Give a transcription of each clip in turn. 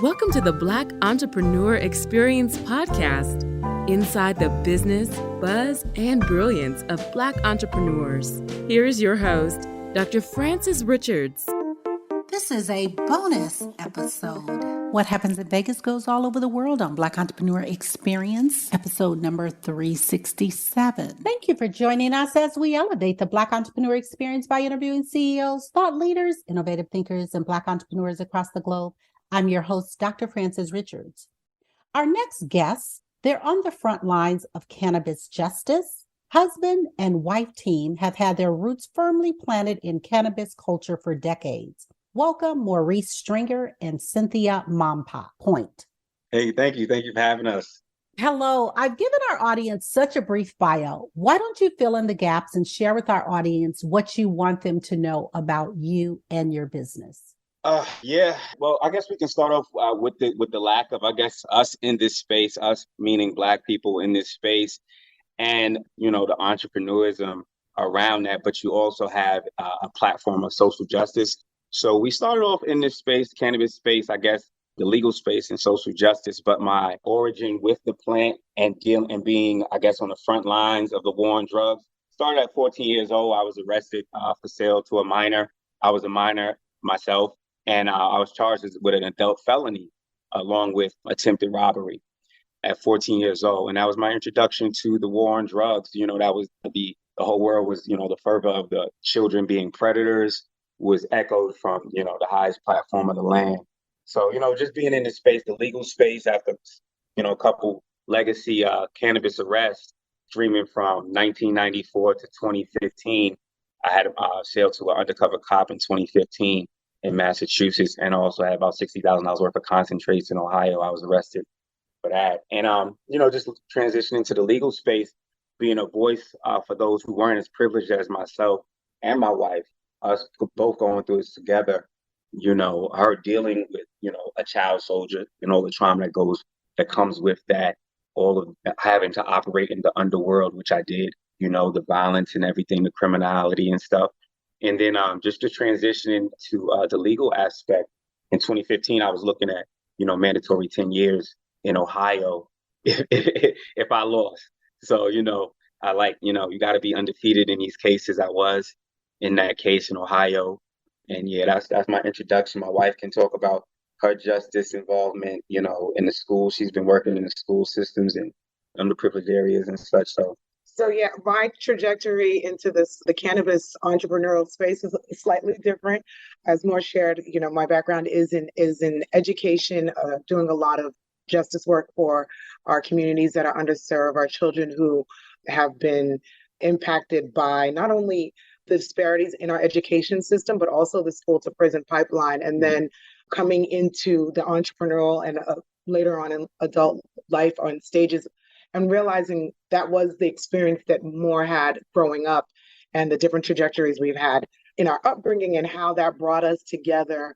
Welcome to the Black Entrepreneur Experience podcast, inside the business, buzz, and brilliance of Black entrepreneurs. Here is your host, Dr. Frances Richards. This is a bonus episode. What happens in Vegas goes all over the world on Black Entrepreneur Experience, episode number 367. Thank you for joining us as we elevate the Black Entrepreneur Experience by interviewing CEOs, thought leaders, innovative thinkers, and Black entrepreneurs across the globe. I'm your host, Dr. Frances Richards. Our next guests, they're on the front lines of cannabis justice. Husband and wife team have had their roots firmly planted in cannabis culture for decades. Welcome, Maur Stringer and Cynthia Mompoint. Hey, thank you. Thank you for having us. Hello. I've given our audience such a brief bio. Why don't you fill in the gaps and share with our audience what you want them to know about you and your business? Well, I guess we can start off with the lack of, us in this space, us meaning Black people in this space, and, the entrepreneurism around that. But you also have a platform of social justice. So we started off in this space, cannabis space, I guess, the legal space and social justice. But my origin with the plant and being, I guess, on the front lines of the war on drugs started at 14 years old. I was arrested for sale to a minor. I was a minor myself. And I was charged with an adult felony along with attempted robbery at 14 years old. And that was my introduction to the war on drugs. That was the whole world was, the fervor of the children being predators was echoed from, the highest platform of the land. So, just being in this space, the legal space after, a couple legacy cannabis arrests, streaming from 1994 to 2015. I had sailed to an undercover cop in 2015. In Massachusetts, and also had about $60,000 worth of concentrates in Ohio. I was arrested for that. And, just transitioning to the legal space, being a voice for those who weren't as privileged as myself and my wife, us both going through this together, her dealing with, a child soldier and all the trauma that comes with that, all of having to operate in the underworld, which I did, the violence and everything, the criminality and stuff. And then just to transition into the legal aspect, in 2015, I was looking at, mandatory 10 years in Ohio if I lost. So, I you got to be undefeated in these cases. I was in that case in Ohio. And yeah, that's my introduction. My wife can talk about her justice involvement, in the school. She's been working in the school systems and underprivileged areas and such. So yeah, my trajectory into the cannabis entrepreneurial space is slightly different. As Maur shared, my background is in education, doing a lot of justice work for our communities that are underserved, our children who have been impacted by not only the disparities in our education system, but also the school to prison pipeline. And then coming into the entrepreneurial and later on in adult life on stages, and realizing that was the experience that Maur had growing up and the different trajectories we've had in our upbringing and how that brought us together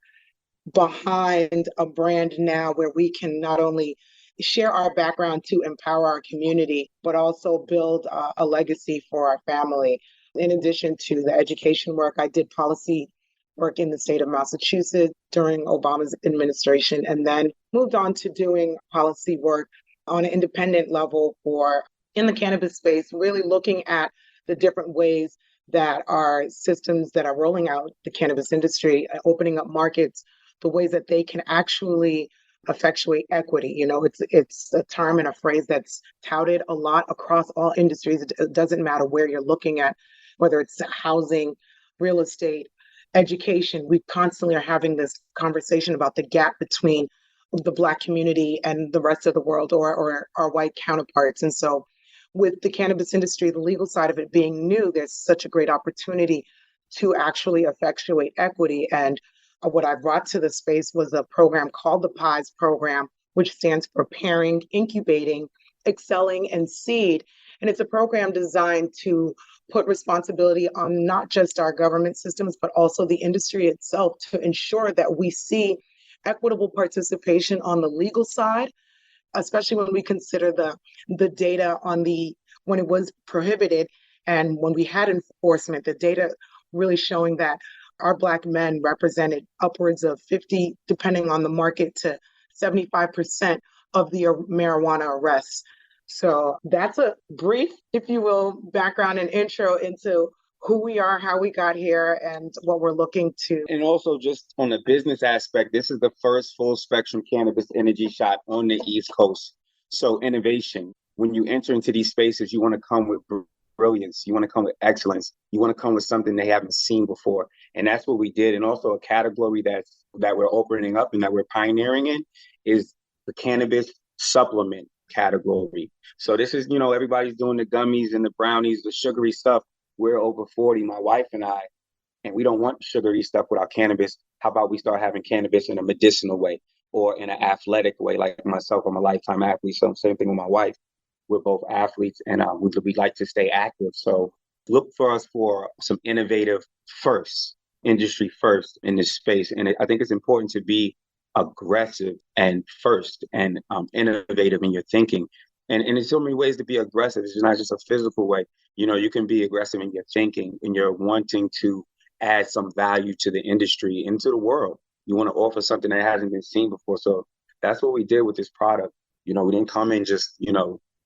behind a brand now where we can not only share our background to empower our community, but also build a legacy for our family. In addition to the education work, I did policy work in the state of Massachusetts during Obama's administration, and then moved on to doing policy work on an independent level in the cannabis space, really looking at the different ways that our systems that are rolling out the cannabis industry, opening up markets, the ways that they can actually effectuate equity. It's a term and a phrase that's touted a lot across all industries. It doesn't matter where you're looking at, whether it's housing, real estate, education. We constantly are having this conversation about the gap between the Black community and the rest of the world or our white counterparts. And so with the cannabis industry, the legal side of it being new, there's such a great opportunity to actually effectuate equity. And what I brought to the space was a program called the PIES program, which stands for Pairing, Incubating, Excelling, and Seed. And it's a program designed to put responsibility on not just our government systems, but also the industry itself to ensure that we see equitable participation on the legal side, especially when we consider the data when it was prohibited and when we had enforcement, the data really showing that our Black men represented upwards of 50, depending on the market, to 75% of the marijuana arrests. So that's a brief, if you will, background and intro into who we are, how we got here, and what we're looking to. And also just on the business aspect, this is the first full spectrum cannabis energy shop on the East Coast. So innovation, when you enter into these spaces, you want to come with brilliance. You want to come with excellence. You want to come with something they haven't seen before. And that's what we did. And also a category that we're opening up and that we're pioneering in is the cannabis supplement category. So this is, everybody's doing the gummies and the brownies, the sugary stuff. We're over 40, my wife and I, and we don't want sugary stuff without cannabis. How about we start having cannabis in a medicinal way or in an athletic way? Like myself, I'm a lifetime athlete, so same thing with my wife. We're both athletes, and we like to stay active. So look for us for some innovative industry first in this space. And I think it's important to be aggressive and first and innovative in your thinking. And in so many ways to be aggressive. It's not just a physical way. You can be aggressive in your thinking and you're wanting to add some value to the industry and to the world. You want to offer something that hasn't been seen before. So that's what we did with this product. We didn't come in just,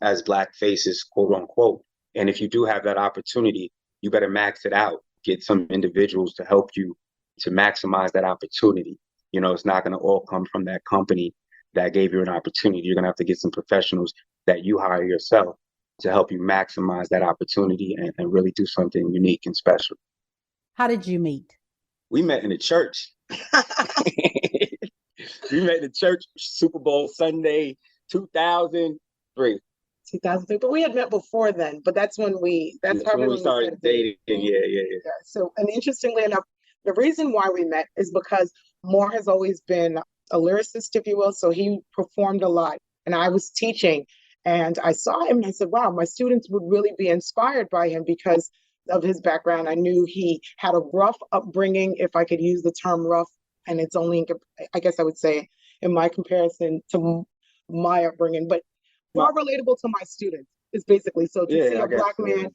as Black faces, quote unquote. And if you do have that opportunity, you better max it out. Get some individuals to help you to maximize that opportunity. It's not going to all come from that company that gave you an opportunity. You're going to have to get some professionals that you hire yourself to help you maximize that opportunity and really do something unique and special. How did you meet? We met in the church. We met in the church, Super Bowl Sunday, 2003. 2003, but we had met before then. But that's when we started dating. Yeah. So, and interestingly enough, the reason why we met is because Maur has always been a lyricist, if you will. So he performed a lot, and I was teaching, and I saw him, and I said, "Wow, my students would really be inspired by him because of his background." I knew he had a rough upbringing, if I could use the term rough, and it's only, I guess I would say, in my comparison to my upbringing, but more relatable to my students is basically. So to see a Black man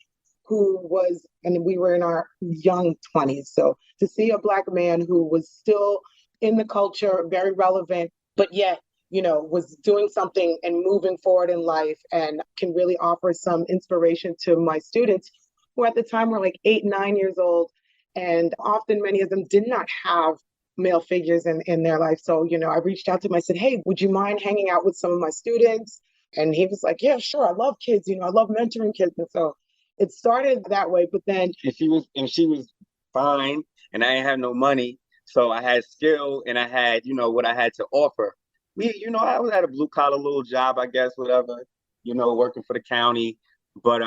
who was, and we were in our young 20s, so to see a Black man who was still in the culture, very relevant, but yet, was doing something and moving forward in life and can really offer some inspiration to my students who at the time were like 8, 9 years old. And often many of them did not have male figures in their life. So, I reached out to him. I said, "Hey, would you mind hanging out with some of my students?" And he was like, "Yeah, sure. I love kids. I love mentoring kids." And so it started that way. But then she was fine, and I didn't have no money. So I had skill and I had, what I had to offer. I was at a blue collar little job, I guess, whatever, working for the county. But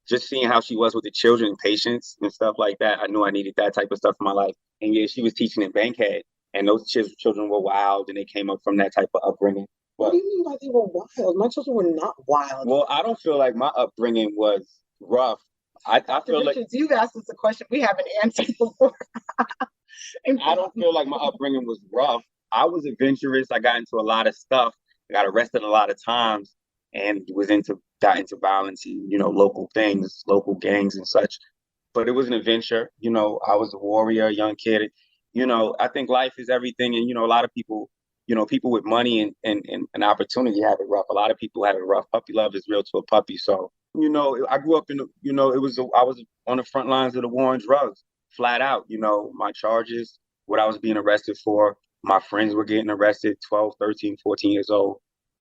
just seeing how she was with the children and patience and stuff like that, I knew I needed that type of stuff in my life. And yeah, she was teaching in Bankhead, and those children were wild, and they came up from that type of upbringing. What do you mean by they were wild? My children were not wild. Well, I don't feel like my upbringing was rough. I feel like you've asked us a question we haven't answered before. I don't feel like my upbringing was rough. I was adventurous. I got into a lot of stuff. I got arrested a lot of times, and got into violence, local things, local gangs and such. But it was an adventure. I was a warrior, a young kid. I think life is everything, and a lot of people. People with money and opportunity have it rough. A lot of people have it rough. Puppy love is real to a puppy. So, I grew up in, I was on the front lines of the war on drugs, flat out. My charges, what I was being arrested for, my friends were getting arrested, 12, 13, 14 years old,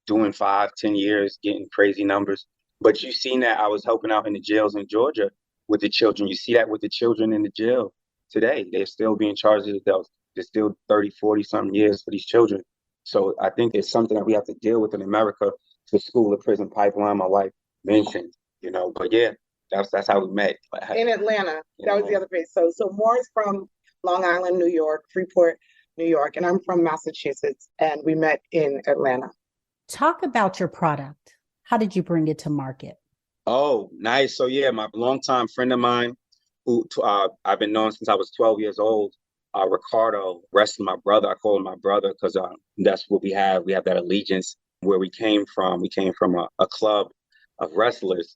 doing 5, 10 years, getting crazy numbers. But you've seen that I was helping out in the jails in Georgia with the children. You see that with the children in the jail today. They're still being charged as adults. There's still 30, 40 something years for these children. So I think it's something that we have to deal with in America. The school to prison pipeline, my wife mentioned, but yeah, that's how we met. In Atlanta. That was the other place. So Maur's from Long Island, New York, Freeport, New York, and I'm from Massachusetts, and we met in Atlanta. Talk about your product. How did you bring it to market? Oh, nice. So yeah, my longtime friend of mine, who I've been knowing since I was 12 years old, Ricardo, rest of my brother. I call him my brother because that's what we have. We have that allegiance where we came from. We came from a club of wrestlers,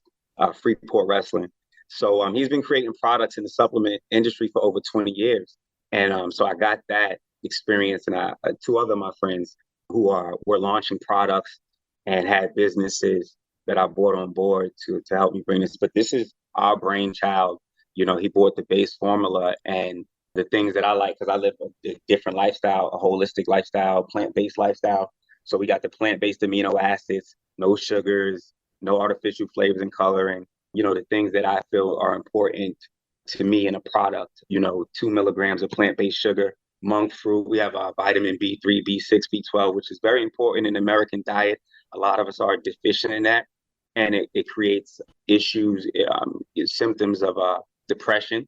Freeport Wrestling. So he's been creating products in the supplement industry for over 20 years. And so I got that experience. And 2 other of my friends, were launching products and had businesses that I brought on board to help me bring this. But this is our brainchild. He bought the base formula and the things that I like, because I live a different lifestyle, a holistic lifestyle, plant-based lifestyle. So we got the plant-based amino acids, no sugars, no artificial flavors and coloring, the things that I feel are important to me in a product, 2 milligrams of plant-based sugar, monk fruit. We have vitamin B3, B6, B12, which is very important in the American diet. A lot of us are deficient in that. And it creates issues, symptoms of depression,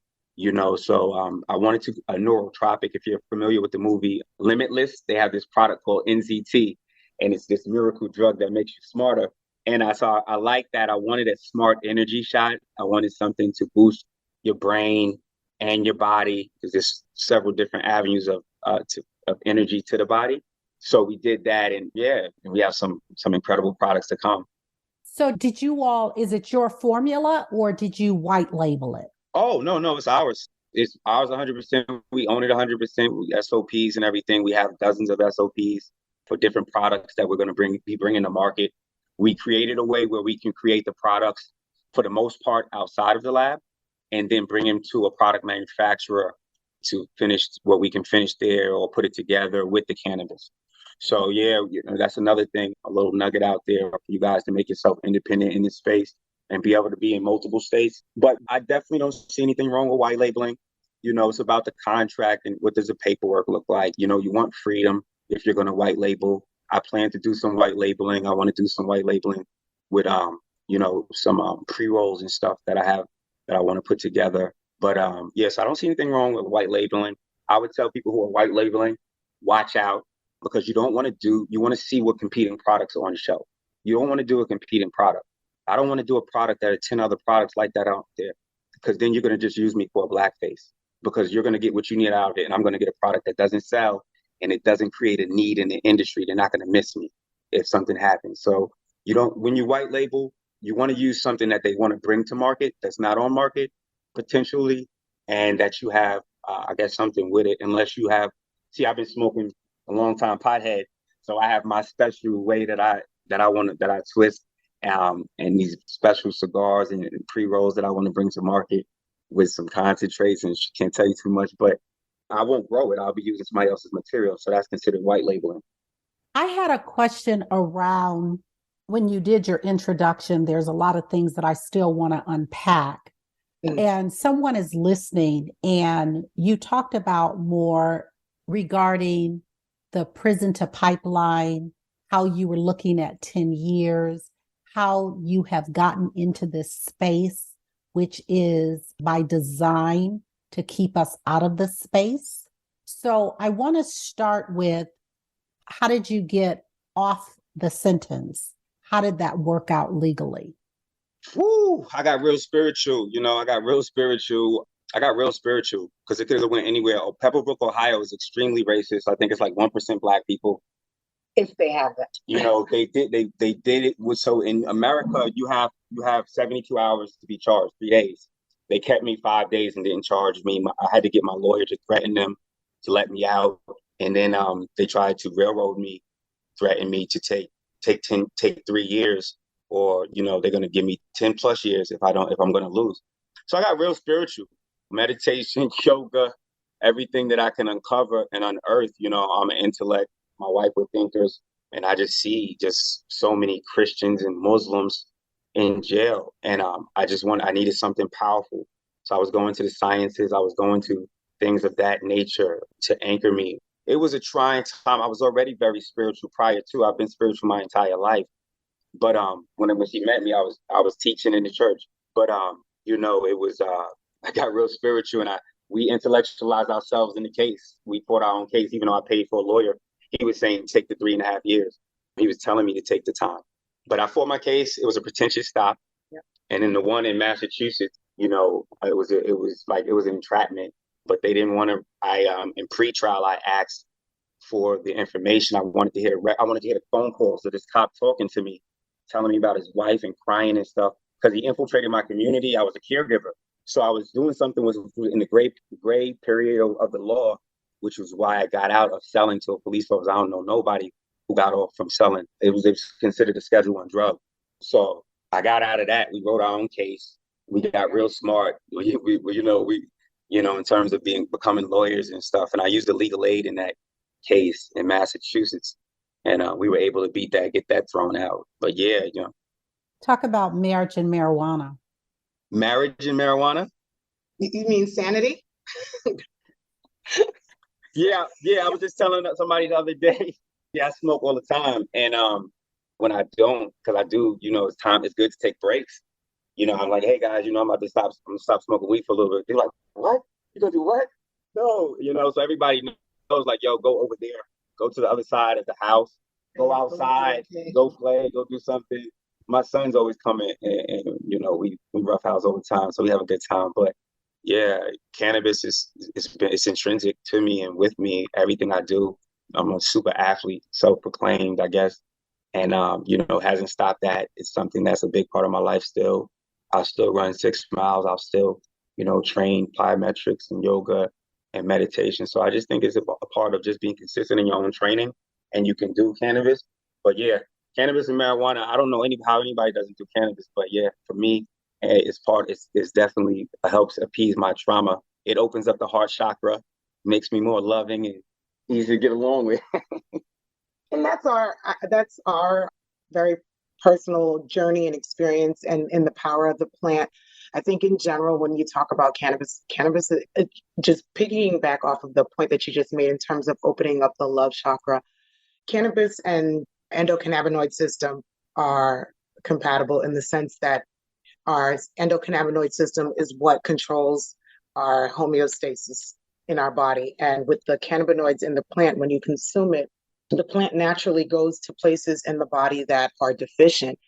So I wanted to, a neurotropic, if you're familiar with the movie Limitless, they have this product called NZT, and it's this miracle drug that makes you smarter. And I like that. I wanted a smart energy shot. I wanted something to boost your brain and your body, because there's several different avenues of energy to the body. So we did that, and we have some incredible products to come. So is it your formula or did you white label it? Oh, no, it's ours. It's ours 100%. We own it 100%. SOPs and everything. We have dozens of SOPs for different products that we're going to be bringing to market. We created a way where we can create the products for the most part outside of the lab, and then bring them to a product manufacturer to finish what we can finish there or put it together with the cannabis. So that's another thing, a little nugget out there for you guys to make yourself independent in this space and be able to be in multiple states. But I definitely don't see anything wrong with white labeling. It's about the contract and what does the paperwork look like. You want freedom if you're going to white label. I plan to do some white labeling. I want to do some white labeling with some pre-rolls and stuff that I have that I want to put together. But yes, I don't see anything wrong with white labeling. I would tell people who are white labeling, watch out, because you want to see what competing products are on the shelf. You don't want to do a competing product. I don't want to do a product that are 10 other products like that out there, because then you're going to just use me for a blackface, because you're going to get what you need out of it. And I'm going to get a product that doesn't sell and it doesn't create a need in the industry. They're not going to miss me if something happens. So when you white label, you want to use something that they want to bring to market that's not on market potentially, and that you have, something with it. Unless you have, I've been smoking a long time pothead, so I have my special way that I twist, and these special cigars and pre-rolls that I want to bring to market with some concentrates, and can't tell you too much, but I won't grow it. I'll be using somebody else's material, so that's considered white labeling. I had a question around when you did your introduction. There's a lot of things that I still want to unpack. And someone is listening, and you talked about more regarding the prison to pipeline, how you were looking at 10 years, how you have gotten into this space, which is by design to keep us out of the space. So I want to start with, how did you get off the sentence? How did that work out legally? I got real spiritual. I got real spiritual because it could have went anywhere. Pebblebrook, Ohio is extremely racist. I think it's like 1% Black people. If they have that. They did it. So in America, you have 72 hours to be charged, 3 days. They kept me 5 days and didn't charge me. I had to get my lawyer to threaten them to let me out. And then they tried to railroad me, threaten me to take 3 years, or they're going to give me 10 plus years if I'm going to lose. So I got real spiritual. Meditation, yoga, everything that I can uncover and unearth. I'm an intellect. My wife with thinkers, and I just see so many Christians and Muslims in jail, and I needed something powerful. So I was going to the sciences. I was going to things of that nature to anchor me. It was a trying time. I was already very spiritual prior to. I've been spiritual my entire life. But when she met me, I was teaching in the church. But it was I got real spiritual, and we intellectualized ourselves in the case. We fought our own case, even though I paid for a lawyer. He was saying take the 3.5 years. He was telling me to take the time. But I fought my case. It was a pretentious stop. Yeah. And then the one in Massachusetts, it was an entrapment. But they didn't want to. In pre-trial, I asked for the information. I wanted to hear the phone calls of this cop talking to me, telling me about his wife and crying and stuff, because he infiltrated my community. I was a caregiver. So I was doing something was in the gray period of the law, which was why I got out of selling to a police officer. I don't know nobody who got off from selling. It was considered a Schedule I drug. So I got out of that. We wrote our own case. We got real smart. In terms of becoming lawyers and stuff. And I used the legal aid in that case in Massachusetts. And we were able to beat that, get that thrown out. But yeah, Talk about marriage and marijuana. Marriage and marijuana? You mean sanity? Yeah. I was just telling somebody the other day. Yeah, I smoke all the time. And when I don't, because I do, it's good to take breaks. I'm like, hey guys, I'm about to stop smoking weed for a little bit. They're like, what? You gonna do what? No, so everybody knows, like, yo, go over there, go to the other side of the house, go outside, go play, go do something. My son's always coming, and we roughhouse all the time, so we have a good time. But yeah, cannabis it's intrinsic to me and with me, everything I do. I'm a super athlete, self-proclaimed, I guess, and hasn't stopped that. It's something that's a big part of my life still. I'll still run 6 miles. I'll still, train plyometrics and yoga and meditation. So I just think it's a part of just being consistent in your own training, and you can do cannabis. But yeah, cannabis and marijuana, I don't know how anybody doesn't do cannabis, but yeah, for me, it's definitely helps appease my trauma. It opens up the heart chakra, makes me more loving and easy to get along with. And that's our very personal journey and experience and in the power of the plant. I think in general, when you talk about cannabis, just piggying back off of the point that you just made in terms of opening up the love chakra, cannabis and endocannabinoid system are compatible in the sense that our endocannabinoid system is what controls our homeostasis in our body. And with the cannabinoids in the plant, when you consume it, the plant naturally goes to places in the body that are deficient.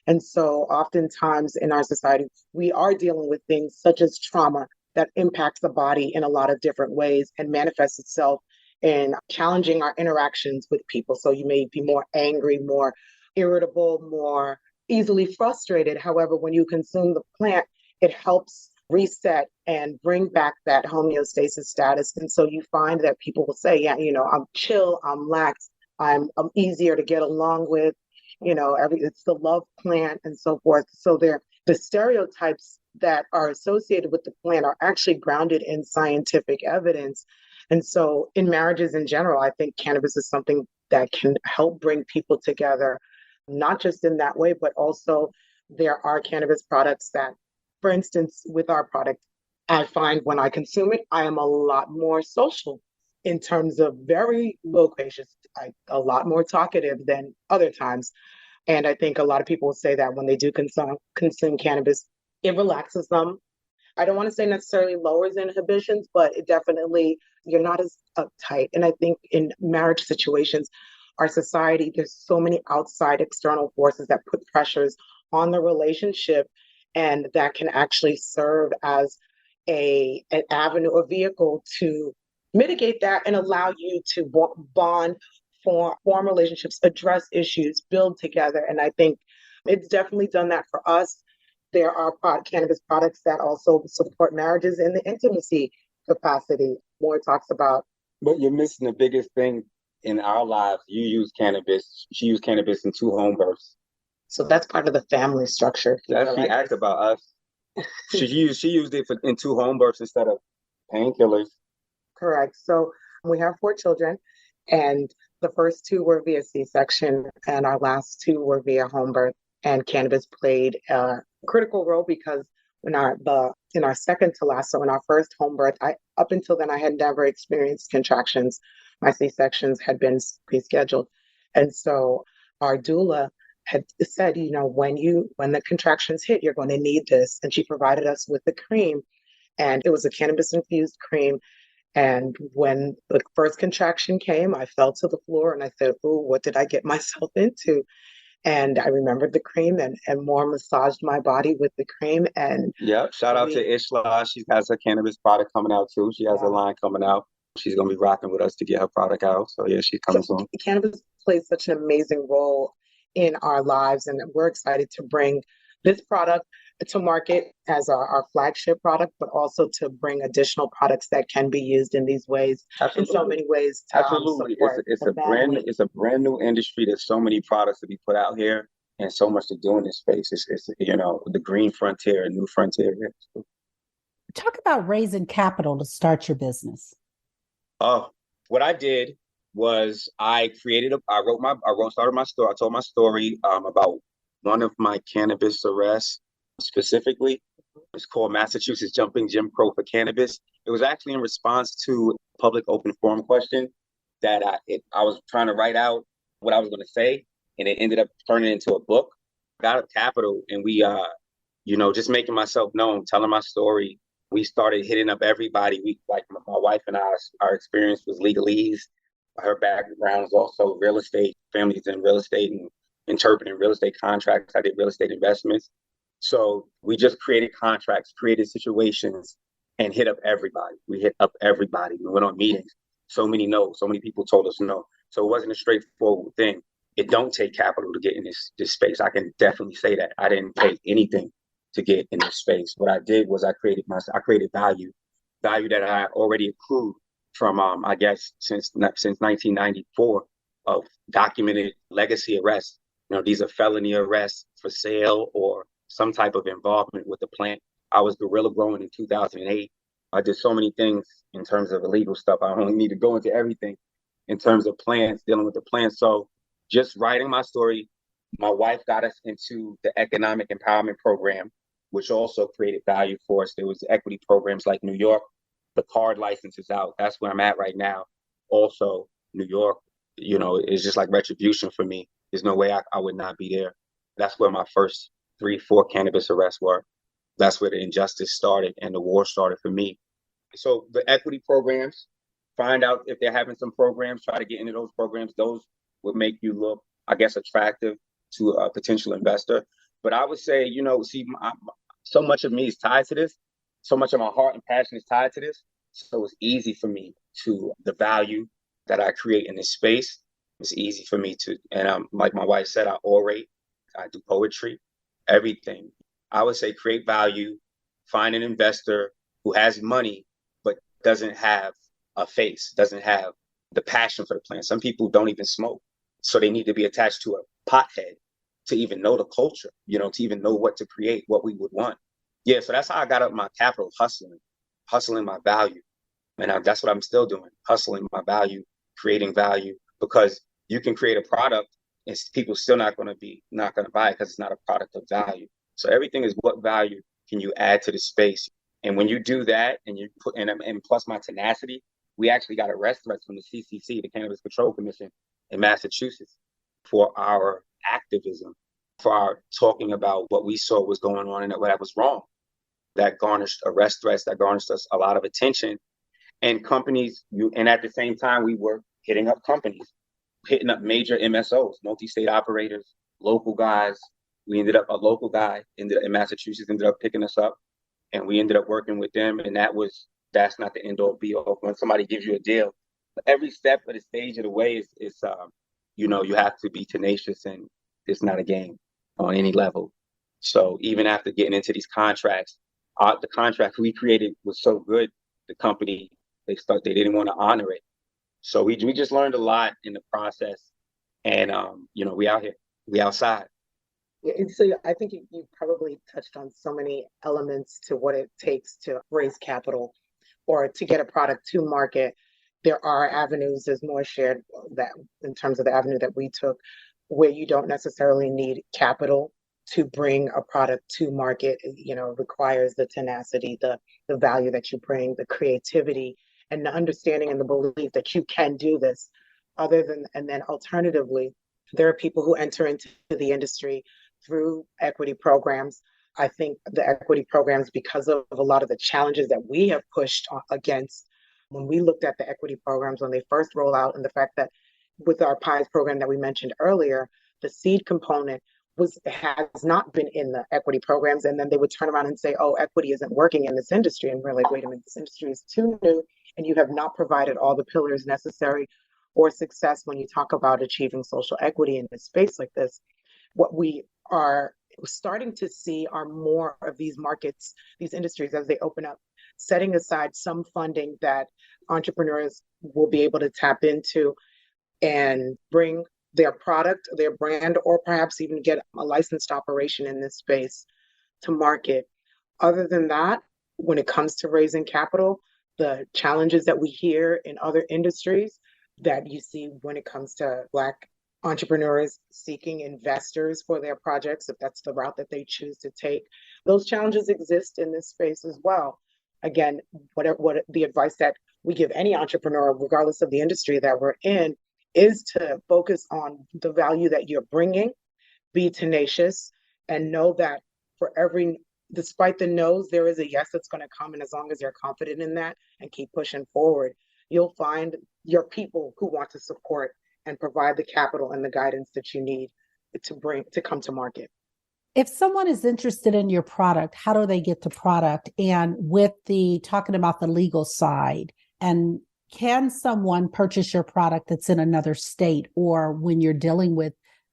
And so oftentimes in our society, we are dealing with things such as trauma that impacts the body in a lot of different ways and manifests itself in challenging our interactions with people. So you may be more angry, more irritable, more easily frustrated. However, when you consume the plant, it helps reset and bring back that homeostasis status. And so you find that people will say, yeah, I'm chill, I'm lax, I'm easier to get along with, it's the love plant and so forth. So the stereotypes that are associated with the plant are actually grounded in scientific evidence. And so in marriages in general, I think cannabis is something that can help bring people together, not just in that way, but also there are cannabis products that, for instance, with our product, I find when I consume it, I am a lot more social in terms of very loquacious, a lot more talkative than other times. And I think a lot of people will say that when they do consume cannabis, it relaxes them. I don't want to say necessarily lowers inhibitions, but it definitely, you're not as uptight. And I think in marriage situations, our society, there's so many outside external forces that put pressures on the relationship, and that can actually serve as an avenue, a vehicle to mitigate that and allow you to bond, form relationships, address issues, build together. And I think it's definitely done that for us. There are cannabis products that also support marriages in the intimacy capacity. Maur talks about. But you're missing the biggest thing in our lives. You use cannabis. She used cannabis in 2 home births. So that's part of the family structure. She asked about us. She used it in 2 home births instead of painkillers. Correct. So we have 4 children, and the first 2 were via C-section, and our last 2 were via home birth. And cannabis played a critical role because in our second to last, so in our first home birth, up until then I had never experienced contractions. My C-sections had been pre-scheduled, and so our doula had said, when the contractions hit, you're going to need this, and she provided us with the cream, and it was a cannabis infused cream. And when the first contraction came, I fell to the floor and I said, "Oh, what did I get myself into?" And I remembered the cream, and Maur massaged my body with the cream. And yep, shout out to Ishla. She has a cannabis product coming out too. She has a line coming out. She's gonna be rocking with us to get her product out. So yeah, she's coming soon. Cannabis plays such an amazing role in our lives, and we're excited to bring this product to market as our flagship product, but also to bring additional products that can be used in these ways, Absolutely. in so many ways to Absolutely. support It's the a brand family. it's a brand new industry. There's so many products to be put out here and so much to do in this space. It's the green frontier, a new frontier. Talk about raising capital to start your business. Oh, what I did was started my story. I told my story about one of my cannabis arrests specifically. It's called Massachusetts Jumping Jim Crow for Cannabis. It was actually in response to a public open forum question that I was trying to write out what I was going to say, and it ended up turning into a book. Got up capital, and we, just making myself known, telling my story. We started hitting up everybody. We like my wife and I, our experience was legalese. Her background is also real estate. Family's in real estate and interpreting real estate contracts. I did real estate investments. So we just created contracts, created situations, and hit up everybody. We hit up everybody. We went on meetings. So many no's. So many people told us no. So it wasn't a straightforward thing. It don't take capital to get in this space. I can definitely say that. I didn't pay anything to get in this space. What I did was I created value that I already accrued from I guess since 1994 of documented legacy arrests. These are felony arrests for sale or some type of involvement with the plant. I was guerrilla growing in 2008. I did so many things in terms of illegal stuff. I don't need to go into everything in terms of plants, dealing with the plants. So just writing my story, my wife got us into the economic empowerment program, which also created value for us. There was equity programs like New York. The card license is out. That's where I'm at right now. Also, New York, is just like retribution for me. There's no way I would not be there. That's where my first 3-4 cannabis arrests were. That's where the injustice started and the war started for me. So the equity programs, find out if they're having some programs, try to get into those programs. Those would make you look, I guess, attractive to a potential investor. But I would say, so much of me is tied to this. So much of my heart and passion is tied to this. So it's easy for me to the value that I create in this space. It's easy for me to, and like my wife said, I orate, I do poetry, everything. I would say create value, find an investor who has money, but doesn't have a face, doesn't have the passion for the plant. Some people don't even smoke. So they need to be attached to a pothead to even know the culture, to even know what to create, what we would want. Yeah, so that's how I got up my capital, hustling my value. And that's what I'm still doing, hustling my value, creating value, because you can create a product and people still not going to buy it because it's not a product of value. So everything is what value can you add to the space? And when you do that and you put and plus my tenacity, we actually got arrest threats from the CCC, the Cannabis Control Commission in Massachusetts, for our activism, for our talking about what we saw was going on and that was wrong. That garnished arrest threats, that garnished us a lot of attention. And companies, and at the same time, we were hitting up companies, hitting up major MSOs, multi-state operators, local guys. A local guy in Massachusetts ended up picking us up, and we ended up working with them. And that's not the end all be all. When somebody gives you a deal, every step of the stage of the way is you have to be tenacious, and it's not a game on any level. So even after getting into these contracts, the contract we created was so good, the company, they didn't want to honor it. So we just learned a lot in the process, and we out here, we outside. Yeah, and so I think you probably touched on so many elements to what it takes to raise capital or to get a product to market. There are avenues, as Maur shared, that in terms of the avenue that we took, where you don't necessarily need capital to bring a product to market. Requires the tenacity, the value that you bring, the creativity, and the understanding and the belief that you can do this. And then alternatively, there are people who enter into the industry through equity programs. I think the equity programs, because of a lot of the challenges that we have pushed against, when we looked at the equity programs when they first roll out, and the fact that with our PIES program that we mentioned earlier, the seed component has not been in the equity programs. And then they would turn around and say, oh, equity isn't working in this industry. And we're like, wait a minute, this industry is too new, and you have not provided all the pillars necessary or success when you talk about achieving social equity in a space like this. What we are starting to see are more of these markets, these industries as they open up, setting aside some funding that entrepreneurs will be able to tap into and bring their product, their brand, or perhaps even get a licensed operation in this space to market. Other than that, when it comes to raising capital, the challenges that we hear in other industries that you see when it comes to Black entrepreneurs seeking investors for their projects, if that's the route that they choose to take, those challenges exist in this space as well. Again, what the advice that we give any entrepreneur, regardless of the industry that we're in, is to focus on the value that you're bringing, be tenacious, and know that for every, despite the no's, there is a yes that's going to come. And as long as you're confident in that and keep pushing forward, you'll find your people who want to support and provide the capital and the guidance that you need to come to market. If someone is interested in your product, how do they get the product? And with the talking about the legal side, and can someone purchase your product that's in another state? Or when you're dealing with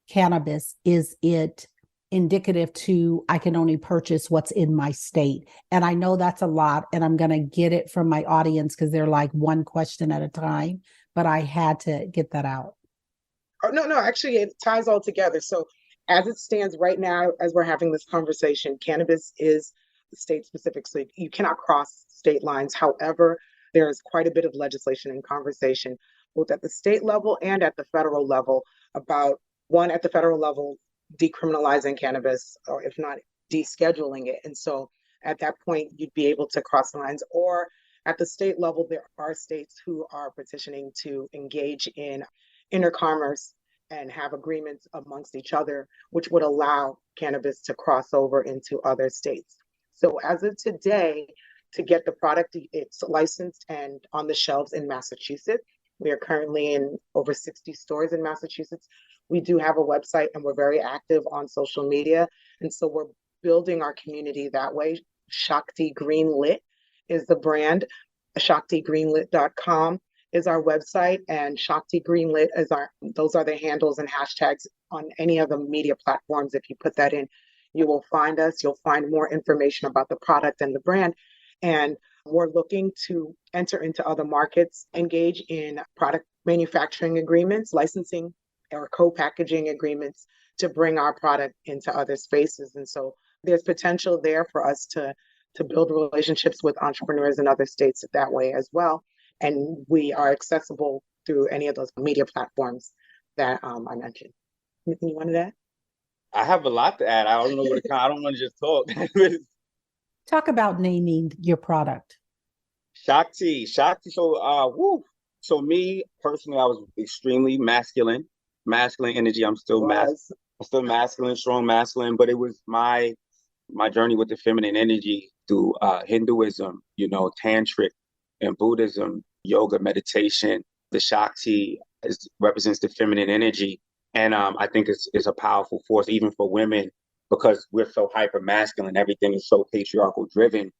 cannabis, is it indicative to I can only purchase what's in my state? And I know that's a lot, and I'm going to get it from my audience because they're like one question at a time, but I had to get that out. Oh, no, actually, it ties all together. So as it stands right now, as we're having this conversation, cannabis is state specific. So you cannot cross state lines. However, there's quite a bit of legislation and conversation, both at the state level and at the federal level, about one, at the federal level, decriminalizing cannabis, or if not, descheduling it. And so at that point, you'd be able to cross lines. Or at the state level, there are states who are petitioning to engage in intercommerce and have agreements amongst each other, which would allow cannabis to cross over into other states. So as of today, to get the product, it's licensed and on the shelves in Massachusetts. We are currently in over 60 stores in Massachusetts. We do have a website and we're very active on social media. And so we're building our community that way. Shakti Greenlit is the brand. ShaktiGreenlit.com is our website, and Shakti Greenlit is those are the handles and hashtags on any of the media platforms. If you put that in, you will find us. You'll find more information about the product and the brand. And we're looking to enter into other markets, engage in product manufacturing agreements, licensing or co-packaging agreements to bring our product into other spaces. And so there's potential there for us to build relationships with entrepreneurs in other states that way as well. And we are accessible through any of those media platforms that I mentioned. Anything you wanted to add? I have a lot to add. I don't know what I don't want to just talk. Talk about naming your product. Shakti. So me personally, I was extremely masculine energy. I'm still masculine, strong masculine, but it was my journey with the feminine energy through Hinduism, tantric and Buddhism, yoga, meditation. The Shakti represents the feminine energy. And I think it's a powerful force, even for women, because we're so hyper masculine. Everything is so patriarchal driven,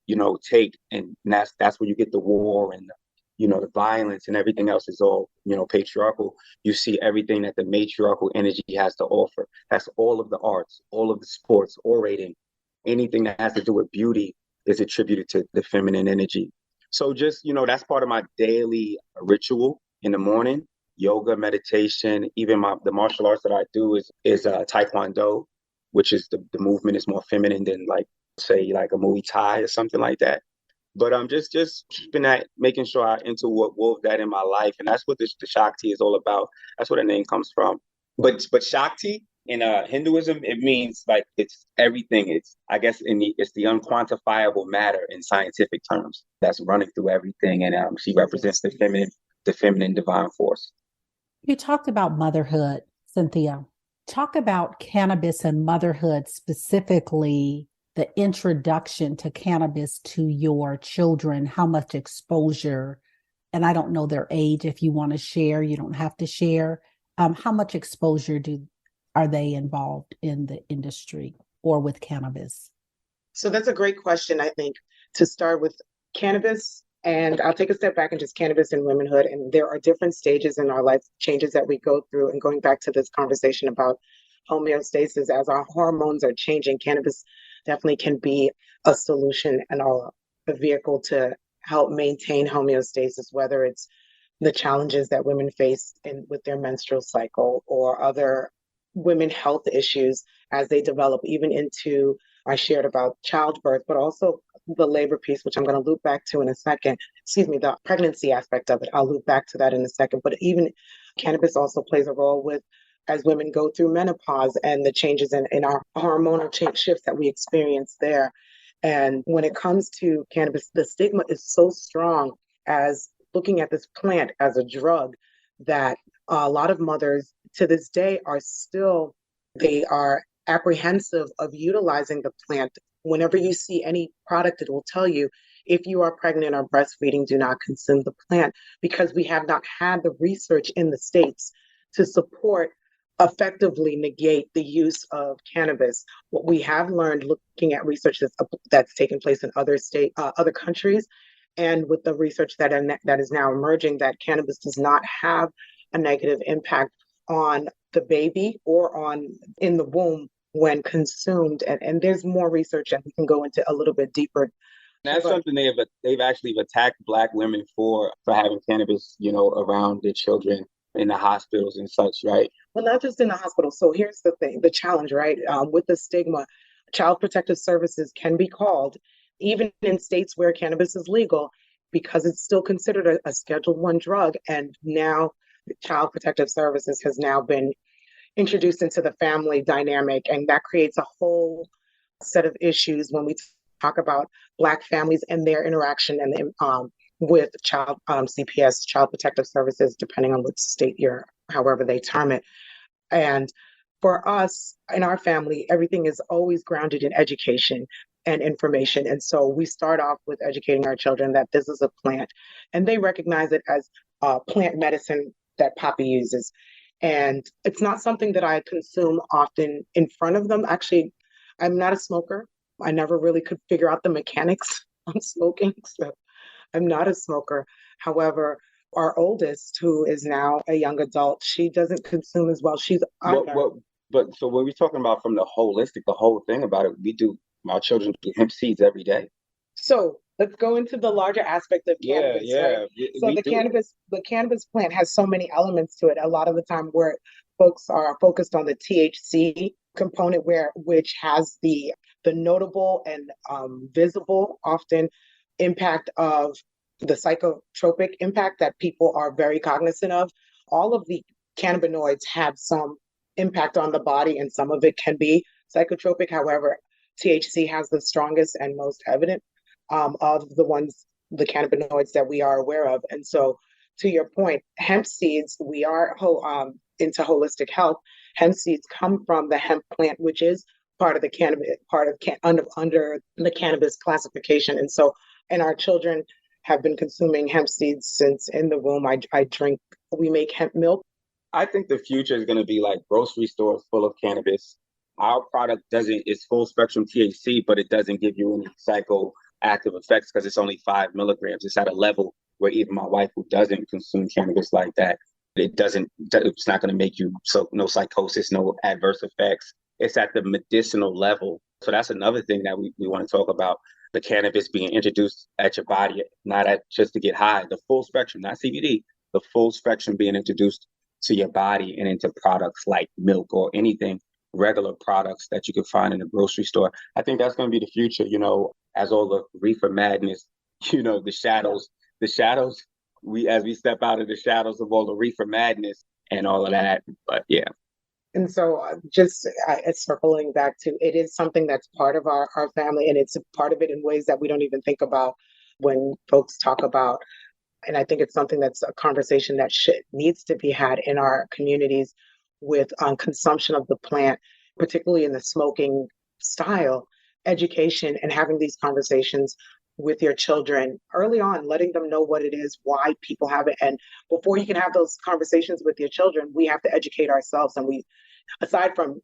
and that's where you get the war and the violence, and everything else is all, patriarchal. You see everything that the matriarchal energy has to offer. That's all of the arts, all of the sports, orating, anything that has to do with beauty is attributed to the feminine energy. So just, that's part of my daily ritual in the morning. Yoga, meditation, even the martial arts that I do is Taekwondo, which is the movement is more feminine than say a Muay Thai or something like that. But I'm just keeping that, making sure I interwove that in my life. And that's what the Shakti is all about. That's where the name comes from. But Shakti in Hinduism, it means it's everything. It's, I guess, it's the unquantifiable matter in scientific terms that's running through everything. And she represents the feminine divine force. You talked about motherhood, Cynthia. Talk about cannabis and motherhood, specifically the introduction to cannabis to your children, how much exposure, and I don't know their age. If you want to share, you don't have to share. How much exposure are they involved in the industry or with cannabis? So that's a great question, I think, to start with cannabis. And I'll take a step back and just cannabis and womanhood. And there are different stages in our life changes that we go through. And going back to this conversation about homeostasis as our hormones are changing. Cannabis definitely can be a solution and a vehicle to help maintain homeostasis, whether it's the challenges that women face with their menstrual cycle or other women health issues as they develop, even into, I shared about childbirth, but also the labor piece, which I'm going to loop back to in a second. Excuse me, the pregnancy aspect of it. I'll loop back to that in a second. But even cannabis also plays a role with as women go through menopause and the changes in our hormonal shifts that we experience there. And when it comes to cannabis, the stigma is so strong as looking at this plant as a drug that a lot of mothers to this day they are apprehensive of utilizing the plant. Whenever you see any product, it will tell you if you are pregnant or breastfeeding, do not consume the plant, because we have not had the research in the States to support effectively negate the use of cannabis. What we have learned looking at research that's taken place in other countries, and with the research that is now emerging, that cannabis does not have a negative impact on the baby or in the womb when consumed. And there's more research that we can go into a little bit deeper. That's something they've actually attacked Black women for having cannabis, around their children in the hospitals and such, right? Well, not just in the hospital. So here's the thing, the challenge, right? With the stigma, Child Protective Services can be called, even in states where cannabis is legal, because it's still considered a Schedule I drug. And now Child Protective Services has now been introduced into the family dynamic, and that creates a whole set of issues when we talk about Black families and their interaction and with child CPS, Child Protective Services, depending on which state however they term it. And for us in our family, everything is always grounded in education and information. And so we start off with educating our children that this is a plant, and they recognize it as plant medicine that Poppy uses. And it's not something that I consume often in front of them. Actually, I'm not a smoker. I never really could figure out the mechanics of smoking, so I'm not a smoker. However, our oldest, who is now a young adult, she doesn't consume as well. But so when we're talking about from the whole thing about it, our children do hemp seeds every day. So let's go into the larger aspect of cannabis. Right? So the cannabis plant has so many elements to it. A lot of the time where folks are focused on the THC component, which has the notable and visible often impact of the psychotropic impact that people are very cognizant of. All of the cannabinoids have some impact on the body, and some of it can be psychotropic. However, THC has the strongest and most evident of the cannabinoids that we are aware of. And so, to your point, hemp seeds, we are into holistic health. Hemp seeds come from the hemp plant, which is part of the cannabis, under the cannabis classification. And so, and our children have been consuming hemp seeds since in the womb. We make hemp milk. I think the future is going to be like grocery stores full of cannabis. Our product it's full spectrum THC, but it doesn't give you any psychoactive effects because it's only 5 milligrams. It's at a level where even my wife, who doesn't consume cannabis like that, it's not going to make you no psychosis, no adverse effects. It's at the medicinal level. So that's another thing that we want to talk about. The cannabis being introduced at your body, not just to get high, the full spectrum, not CBD, the full spectrum being introduced to your body and into products like milk or anything, regular products that you can find in the grocery store. I think that's going to be the future, as all the reefer madness, the shadows, as we step out of the shadows of all the reefer madness and all of that. But yeah. And so just circling back to, it is something that's part of our family, and it's a part of it in ways that we don't even think about when folks talk about. And I think it's something that's a conversation that needs to be had in our communities with consumption of the plant, particularly in the smoking style, education, and having these conversations with your children early on, letting them know what it is, why people have it. And before you can have those conversations with your children, we have to educate ourselves. And aside from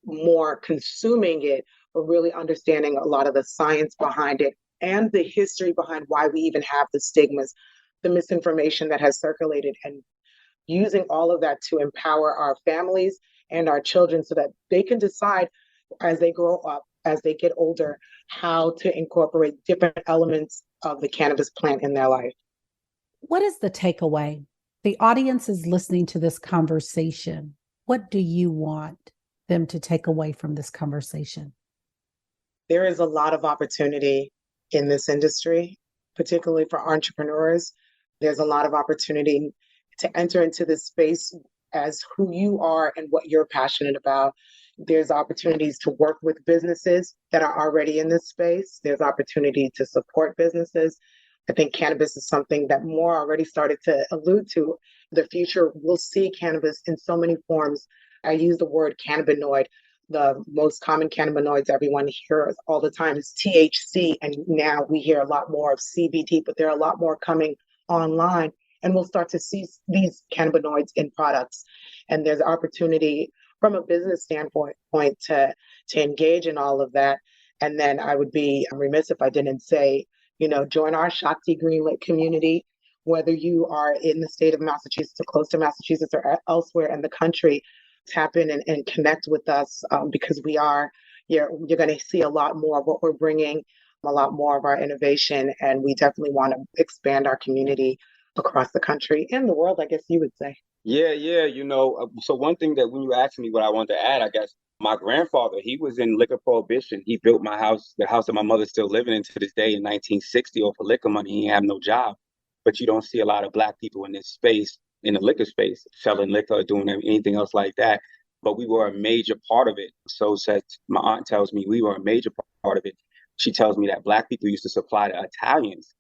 more consuming it, but really understanding a lot of the science behind it and the history behind why we even have the stigmas, the misinformation that has circulated, and using all of that to empower our families and our children so that they can decide as they grow up, as they get older, how to incorporate different elements of the cannabis plant in their life. What is the takeaway? The audience is listening to this conversation. What do you want them to take away from this conversation? There is a lot of opportunity in this industry, particularly for entrepreneurs. There's a lot of opportunity to enter into this space as who you are and what you're passionate about. There's opportunities to work with businesses that are already in this space. There's opportunity to support businesses. I think cannabis is something that Maur already started to allude to. The future, we'll see cannabis in so many forms. I use the word cannabinoid. The most common cannabinoids everyone hears all the time is THC, and now we hear a lot more of CBD, but there are a lot more coming online, and we'll start to see these cannabinoids in products. And there's opportunity from a business standpoint to engage in all of that. And then I would be remiss if I didn't say, join our Shakti Greenlit community, whether you are in the state of Massachusetts or close to Massachusetts or elsewhere in the country. Tap in and connect with us because you're going to see a lot more of what we're bringing, a lot more of our innovation, and we definitely want to expand our community across the country and the world, I guess you would say. Yeah. So one thing that when you asked me what I wanted to add, I guess my grandfather, he was in liquor prohibition. He built my house, the house that my mother's still living in to this day in 1960 off of liquor money. He didn't have no job. But you don't see a lot of Black people in this space, in the liquor space, selling liquor, doing anything else like that. But we were a major part of it. So says my aunt tells me we were a major part of it. She tells me that Black people used to supply the Italians,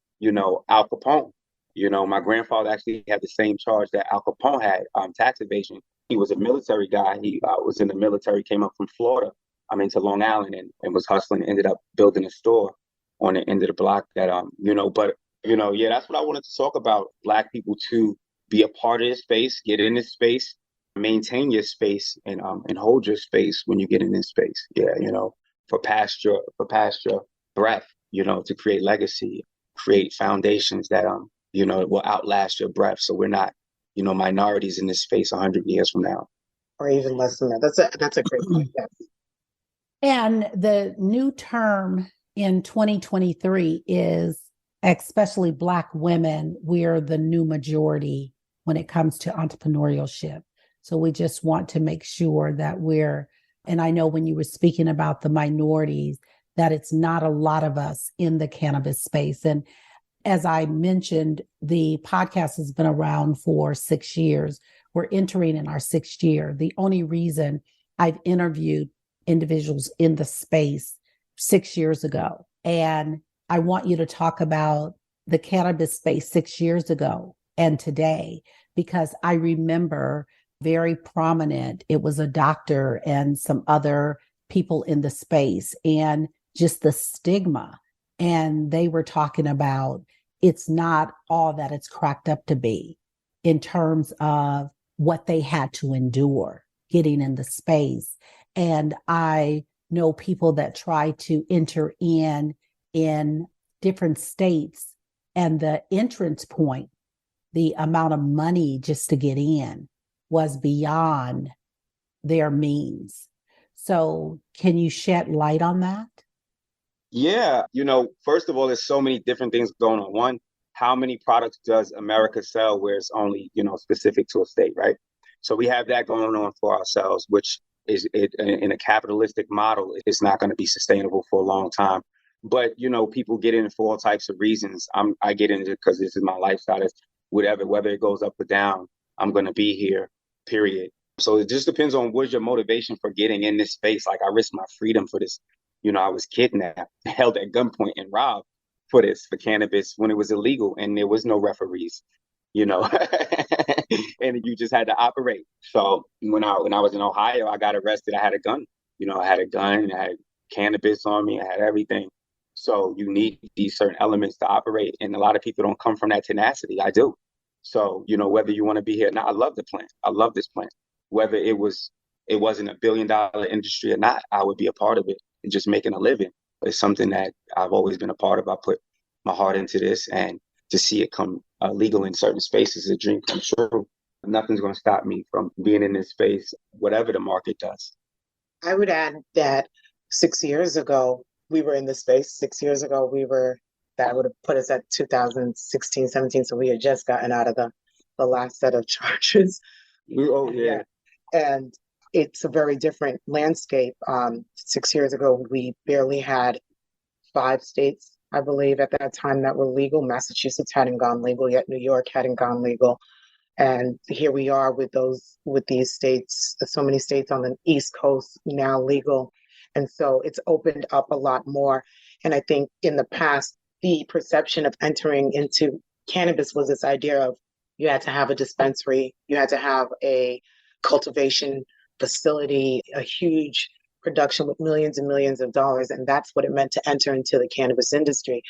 Al Capone. My grandfather actually had the same charge that Al Capone had, tax evasion. He was a military guy. He was in the military, came up from Florida, to Long Island and was hustling, ended up building a store on the end of the block that, that's what I wanted to talk about. Black people to be a part of this space, get in this space, maintain your space, and hold your space when you get in this space. Yeah, for past your breath, to create legacy, create foundations that will outlast your breath. So we're not, minorities in this space 100 years from now, or even less than that. That's a great point. Yes. And the new term in 2023 is, especially Black women, we're the new majority when it comes to entrepreneurship. So we just want to make sure that and I know when you were speaking about the minorities, that it's not a lot of us in the cannabis space. And as I mentioned, the podcast has been around for 6 years. We're entering in our 6th year. The only reason I've interviewed individuals in the space 6 years ago, and I want you to talk about the cannabis space 6 years ago and today, because I remember very prominent, it was a doctor and some other people in the space, and just the stigma. And they were talking about it's not all that it's cracked up to be in terms of what they had to endure getting in the space. And I know people that try to enter in different states, and the entrance point, the amount of money just to get in was beyond their means. So can you shed light on that? Yeah, first of all, there's so many different things going on. One, how many products does America sell where it's only, specific to a state, right? So we have that going on for ourselves, which is in a capitalistic model, it's not going to be sustainable for a long time. But, people get in for all types of reasons. I get in it because this is my lifestyle. It's whether it goes up or down, I'm going to be here, period. So it just depends on what's your motivation for getting in this space. Like, I risked my freedom for this. I was kidnapped, held at gunpoint, and robbed for cannabis when it was illegal, and there was no referees, and you just had to operate. So when I was in Ohio, I got arrested. I had a gun, I had cannabis on me. I had everything. So you need these certain elements to operate. And a lot of people don't come from that tenacity. I do. So, whether you want to be here now, I love the plant. I love this plant. Whether it wasn't $1 billion industry or not, I would be a part of it and just making a living. But it's something that I've always been a part of. I put my heart into this, and to see it come legal in certain spaces is a dream come true. Nothing's going to stop me from being in this space, whatever the market does. I would add that 6 years ago, we were in this space. 6 years ago, that would have put us at 2016, 17. So we had just gotten out of the last set of charges. Oh, yeah. And it's a very different landscape. 6 years ago, we barely had 5 states, I believe, at that time that were legal. Massachusetts hadn't gone legal yet. New York hadn't gone legal. And here we are with these states, so many states on the East Coast now legal. And so it's opened up a lot more. And I think in the past, the perception of entering into cannabis was this idea of you had to have a dispensary, you had to have a cultivation facility, a huge production with millions and millions of dollars. And that's what it meant to enter into the cannabis industry,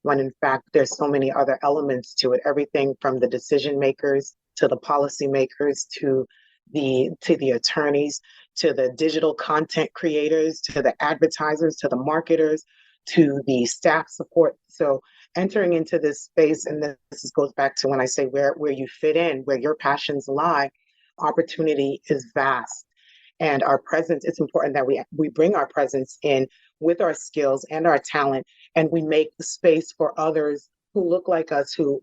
when in fact, there's so many other elements to it, everything from the decision makers to the policymakers, to the attorneys, to the digital content creators, to the advertisers, to the marketers, to the staff support. So entering into this space, and this goes back to when I say where you fit in, where your passions lie, opportunity is vast. And our presence, it's important that we bring our presence in with our skills and our talent, and we make the space for others who look like us, who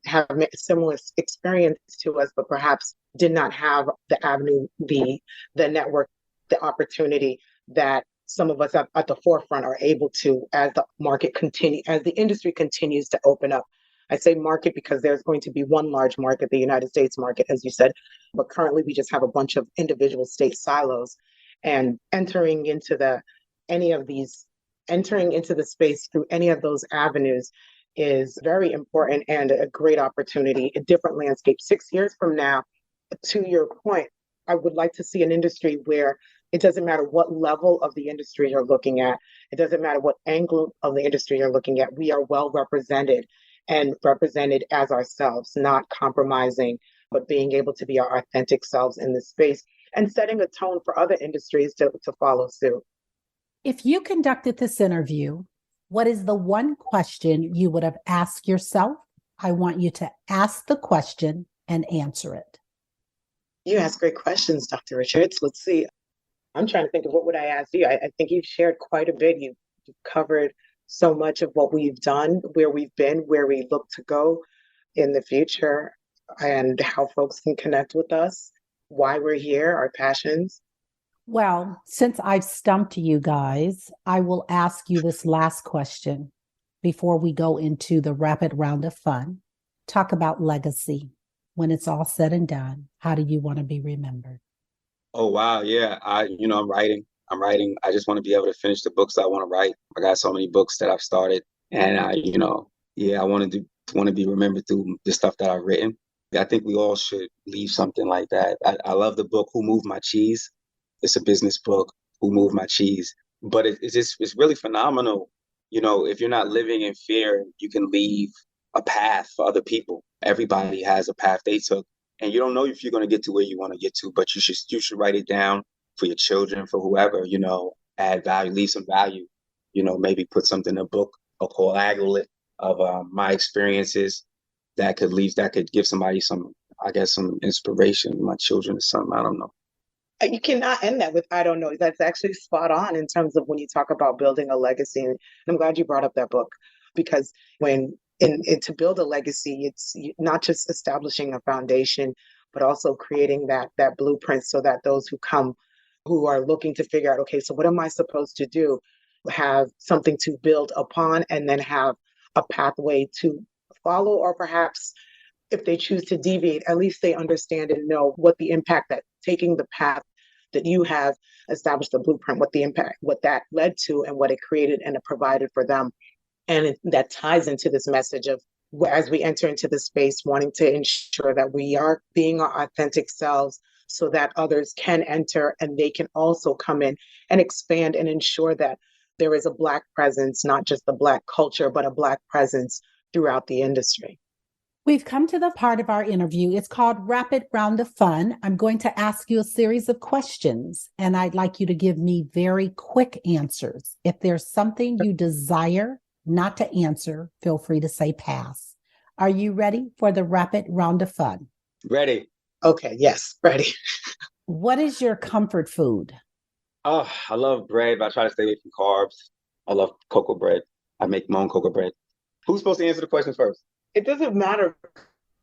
have similar experience to us, but perhaps did not have the avenue, the network, the opportunity that some of us at the forefront are able to, as the industry continues to open up. I say market because there's going to be one large market, the United States market, as you said, but currently we just have a bunch of individual state silos, and entering into the space through any of those avenues is very important and a great opportunity, a different landscape. 6 years from now, to your point, I would like to see an industry where it doesn't matter what level of the industry you're looking at, it doesn't matter what angle of the industry you're looking at, we are well represented and represented as ourselves, not compromising, but being able to be our authentic selves in this space and setting a tone for other industries to follow suit. If you conducted this interview, what is the one question you would have asked yourself? I want you to ask the question and answer it. You ask great questions, Dr. Richards. Let's see. I'm trying to think of what would I ask you. I think you've shared quite a bit. You've covered so much of what we've done, where we've been, where we look to go in the future, and how folks can connect with us, why we're here, our passions. Well, since I've stumped you guys, I will ask you this last question before we go into the rapid round of fun. Talk about legacy. When it's all said and done, how do you want to be remembered? Oh, wow. Yeah. I'm writing. I just want to be able to finish the books I want to write. I got so many books that I've started, and I want to be remembered through the stuff that I've written. I think we all should leave something like that. I love the book, Who Moved My Cheese? It's a business book, Who Moved My Cheese? But it's really phenomenal. If you're not living in fear, you can leave a path for other people. Everybody has a path they took, and you don't know if you're going to get to where you want to get to, but you should write it down for your children, for whoever, add value, leave some value, maybe put something in a book, a coagulate of my experiences that could give somebody some inspiration, my children or something. I don't know. You cannot end that with I don't know. That's actually spot on in terms of when you talk about building a legacy. And I'm glad you brought up that book, because to build a legacy, it's not just establishing a foundation, but also creating that blueprint so that those who are looking to figure out, okay, so what am I supposed to do? Have something to build upon, and then have a pathway to follow, or perhaps if they choose to deviate, at least they understand and know what the impact that taking the path that you have established, the blueprint, what that led to, and what it created and it provided for them. And that ties into this message of, as we enter into the space, wanting to ensure that we are being our authentic selves so that others can enter and they can also come in and expand and ensure that there is a Black presence, not just the Black culture, but a Black presence throughout the industry. We've come to the part of our interview. It's called Rapid Round of Fun. I'm going to ask you a series of questions, and I'd like you to give me very quick answers. If there's something you desire not to answer, feel free to say pass. Are you ready for the Rapid Round of Fun? Ready. Okay, yes, ready. What is your comfort food? Oh, I love bread, but I try to stay away from carbs. I love cocoa bread. I make my own cocoa bread. Who's supposed to answer the question first? It doesn't matter,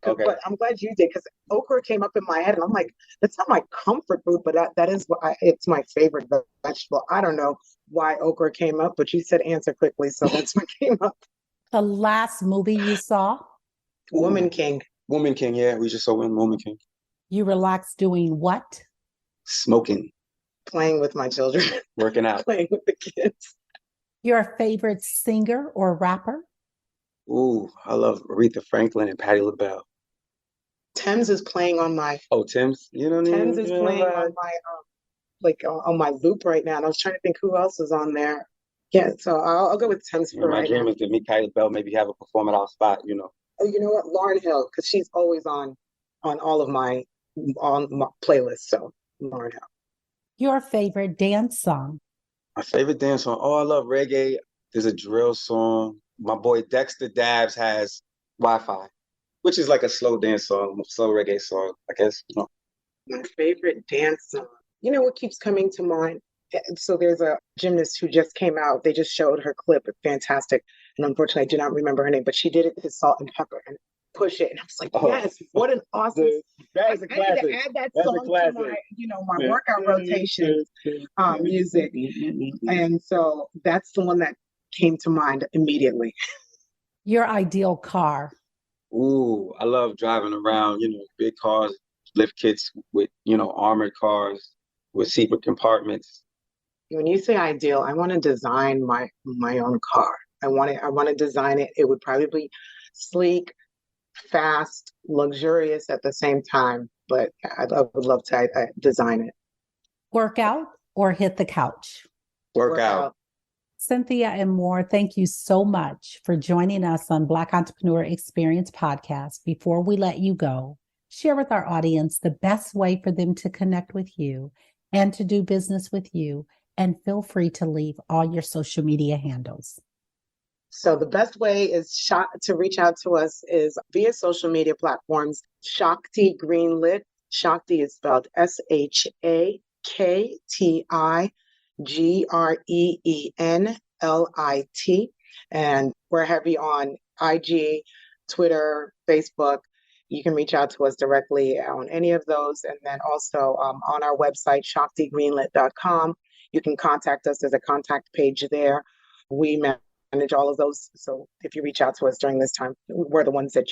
Okay. but I'm glad you did because okra came up in my head, and I'm like, that's not my comfort food, but that is what it's my favorite vegetable. I don't know why okra came up, but you said answer quickly, so that's what came up. The last movie you saw? Woman King. Woman King, yeah. We just saw Woman King. You relax doing what? Smoking. Playing with my children. Working out. Playing with the kids. Your favorite singer or rapper? Ooh, I love Aretha Franklin and Patti LaBelle. Thames is playing on my Oh, Tim's? You know what I mean? Thames is playing on my on my loop right now, and I was trying to think who else is on there. Yeah, so I'll go with Thames for my right dream now. is to meet Patti LaBelle, maybe have a perform at our spot, you know. Oh, you know what? Lauryn Hill, because she's always on all of my playlists. So Lauryn Hill. Your favorite dance song? My favorite dance song. Oh, I love reggae. There's a drill song. My boy Dexter Dabbs has Wi-Fi, which is like a slow dance song, slow reggae song, I guess. You know. My favorite dance song. You know what keeps coming to mind? So there's a gymnast who just came out. They just showed her clip. It's fantastic. And unfortunately, I do not remember her name, but she did it to Salt and Pepper and Push It. And I was like, yes, what an awesome. That is a classic. I need to add that That's song to my, my workout rotation music. And so that's the one that came to mind immediately. Your ideal car? Ooh, I love driving around, big cars, lift kits with, armored cars with secret compartments. When you say ideal, I want to design my own car. I want to design it. It would probably be sleek, fast, luxurious at the same time, but I would love to design it. Workout or hit the couch? Workout. Cynthia and Maur, thank you so much for joining us on Black Entrepreneur Experience Podcast. Before we let you go, share with our audience the best way for them to connect with you and to do business with you. And feel free to leave all your social media handles. So the best way is to reach out to us is via social media platforms. Shakti Greenlit. Shakti is spelled SHAKTIGREENLIT. And we're heavy on IG, Twitter, Facebook. You can reach out to us directly on any of those. And then also on our website, shaktigreenlit.com. You can contact us. There's a contact page there. We manage all of those. So if you reach out to us during this time, we're the ones that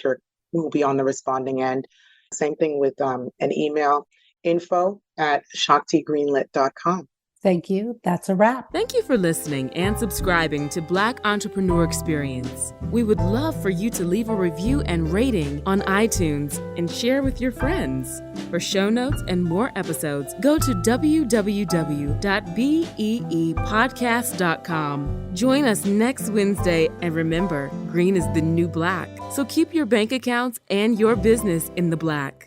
will be on the responding end. Same thing with an email, info@shaktigreenlit.com. Thank you. That's a wrap. Thank you for listening and subscribing to Black Entrepreneur Experience. We would love for you to leave a review and rating on iTunes and share with your friends. For show notes and more episodes, go to www.beepodcast.com. Join us next Wednesday, and remember, green is the new black. So keep your bank accounts and your business in the black.